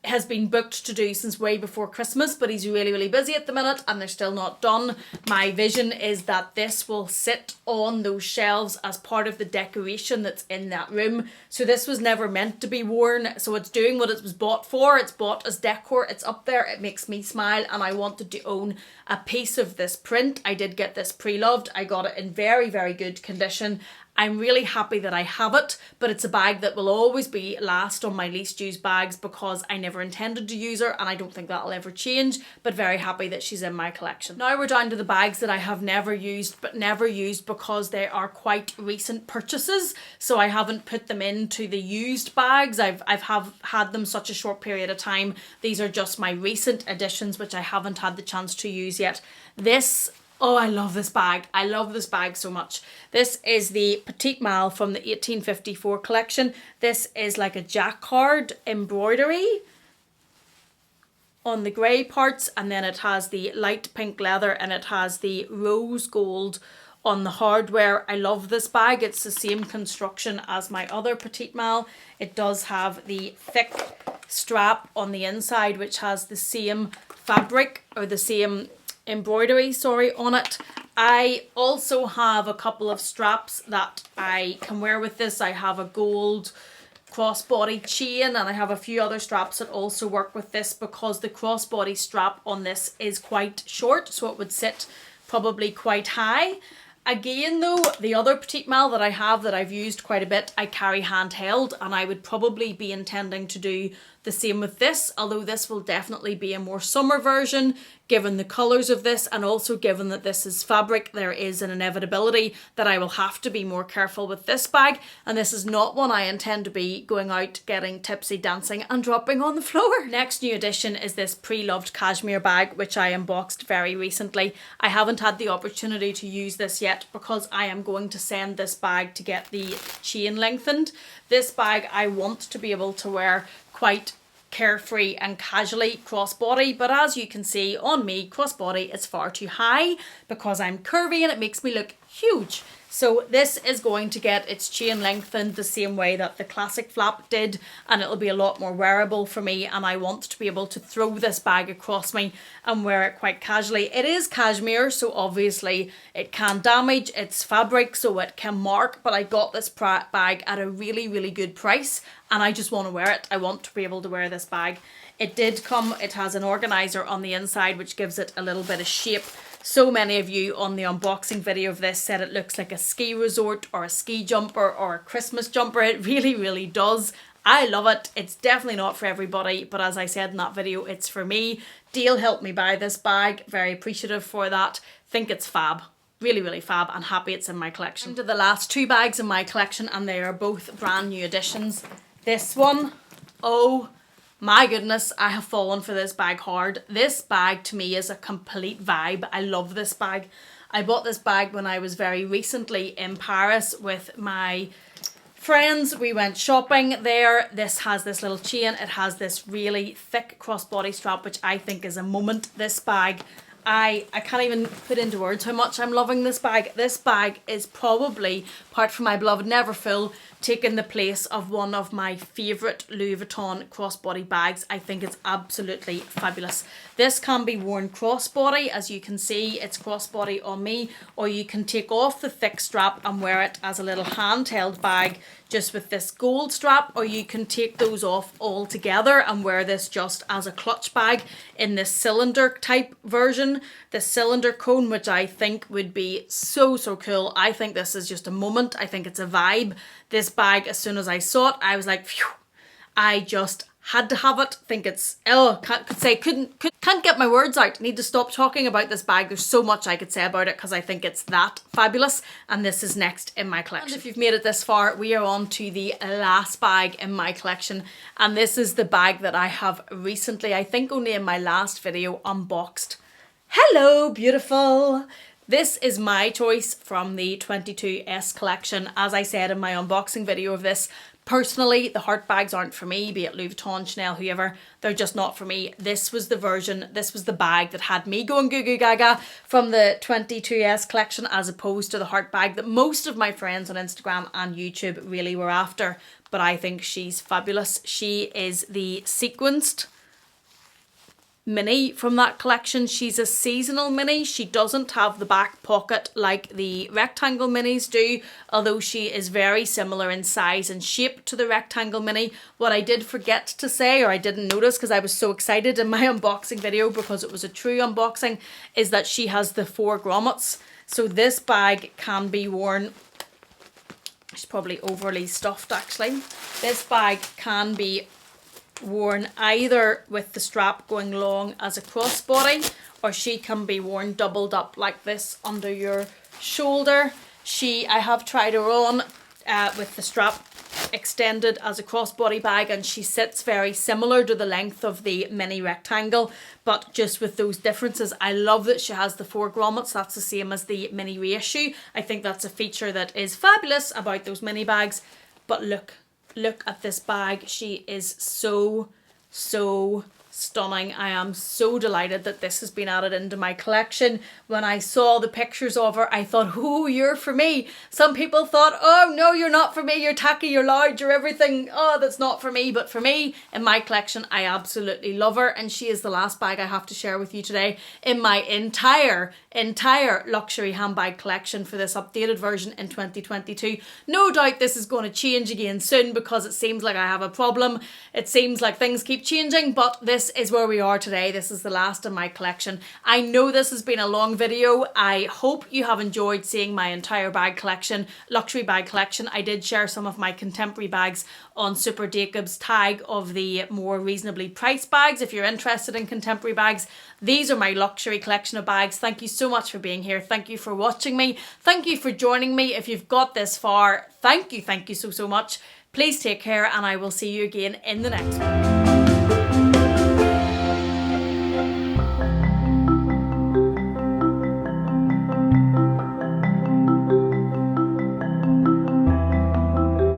has been booked to do since way before Christmas, but he's really busy at the minute and they're still not done. My vision is that this will sit on those shelves as part of the decoration that's in that room. So this was never meant to be worn, so it's doing what it was bought for. It's bought as decor, it's up there, it makes me smile, and I wanted to own a piece of this print. I did get this pre-loved. I got it in very good condition. I'm really happy that I have it, but it's a bag that will always be last on my least used bags because I never intended to use her and I don't think that'll ever change, but very happy that she's in my collection. Now we're down to the bags that I have never used, but never used because they are quite recent purchases, so I haven't put them into the used bags. I've had them such a short period of time. These are just my recent additions which I haven't had the chance to use yet. This, oh, I love this bag. I love this bag so much. This is the Petite Malle from the 1854 collection. This is like a jacquard embroidery on the grey parts, and then it has the light pink leather and it has the rose gold on the hardware. I love this bag. It's the same construction as my other Petite Malle. It does have the thick strap on the inside which has the same fabric or the same embroidery, sorry, on it, I also have a couple of straps that I can wear with this. I have a gold crossbody chain, and I have a few other straps that also work with this because the crossbody strap on this is quite short, so it would sit probably quite high. Again though, the other Petite Malle that I have that I've used quite a bit, I carry handheld, and I would probably be intending to do the same with this, although this will definitely be a more summer version given the colours of this, and also given that this is fabric, there is an inevitability that I will have to be more careful with this bag, and this is not one I intend to be going out getting tipsy, dancing and dropping on the floor. Next new addition is this Preloved cashmere bag, which I unboxed very recently. I haven't had the opportunity to use this yet because I am going to send this bag to get the chain lengthened. This bag I want to be able to wear quite carefree and casually crossbody, but as you can see on me, crossbody is far too high because I'm curvy and it makes me look huge. So this is going to get its chain lengthened the same way that the classic flap did, and it'll be a lot more wearable for me, and I want to be able to throw this bag across me and wear it quite casually. It is cashmere, so obviously it can damage its fabric, so it can mark, but I got this bag at a really good price and I just want to wear it. I want to be able to wear this bag. It did come, it has an organizer on the inside which gives it a little bit of shape. So many of you on the unboxing video of this said it looks like a ski resort or a ski jumper or a Christmas jumper. It really does. I love it. It's definitely not for everybody, but as I said in that video, it's for me. Deal helped me buy this bag. Very appreciative for that. Think it's fab. Really fab, and happy it's in my collection. To the last two bags in my collection, and they are both brand new additions. This one, oh my goodness, I have fallen for this bag hard. This bag to me is a complete vibe. I love this bag. I bought this bag when I was very recently in Paris with my friends. We went shopping there. This has this little chain. It has this really thick crossbody strap, which I think is a moment. This bag, I can't even put into words how much I'm loving this bag. This bag is probably, apart from my beloved Neverfull, taken the place of one of my favourite Louis Vuitton crossbody bags. I think it's absolutely fabulous. This can be worn crossbody, as you can see, it's crossbody on me, or you can take off the thick strap and wear it as a little handheld bag just with this gold strap, or you can take those off all together and wear this just as a clutch bag in this cylinder type version, the cylinder cone, which I think would be so cool. I think this is just a moment. I think it's a vibe. This bag, as soon as I saw it, I was like, phew, I just had to have it. Think it's, can't get my words out. Need to stop talking about this bag. There's so much I could say about it because I think it's that fabulous, and this is next in my collection. And if you've made it this far, we are on to the last bag in my collection, and this is the bag that I have recently, I think only in my last video, unboxed. Hello, beautiful. This is my choice from the 22S collection. As I said in my unboxing video of this, personally, the heart bags aren't for me, be it Louis Vuitton, Chanel, whoever. They're just not for me. This was the version, this was the bag that had me going goo goo gaga from the 22S collection, as opposed to the heart bag that most of my friends on Instagram and YouTube really were after. But I think she's fabulous. She is the sequenced mini from that collection. She's a seasonal mini. She doesn't have the back pocket like the rectangle minis do, although she is very similar in size and shape to the rectangle mini. What I did forget to say, or I didn't notice because I was so excited in my unboxing video because it was a true unboxing, is that she has the 4 grommets. So this bag can be worn, she's probably overly stuffed actually. This bag can be worn either with the strap going long as a crossbody, or she can be worn doubled up like this under your shoulder. I have tried her on with the strap extended as a crossbody bag, and she sits very similar to the length of the mini rectangle, but just with those differences. I love that she has the 4 grommets. That's the same as the mini reissue. I think that's a feature that is fabulous about those mini bags. But look at this bag. She is so stunning. I am so delighted that this has been added into my collection. When I saw the pictures of her, I thought, oh, you're for me. Some people thought, oh no, you're not for me, you're tacky, you're loud, you're everything. Oh, that's not for me. But for me, in my collection, I absolutely love her, and she is the last bag I have to share with you today in my entire luxury handbag collection for this updated version in 2022. No doubt this is going to change again soon, because it seems like I have a problem. It seems like things keep changing, but this is where we are today. This is the last in my collection. I know this has been a long video. I hope you have enjoyed seeing my entire bag collection, luxury bag collection. I did share some of my contemporary bags on Super Jacob's tag of the more reasonably priced bags. If you're interested in contemporary bags, these are my luxury collection of bags. Thank you so much for being here. Thank you for watching me. Thank you for joining me. If you've got this far, thank you so much. Please take care, and I will see you again in the next one.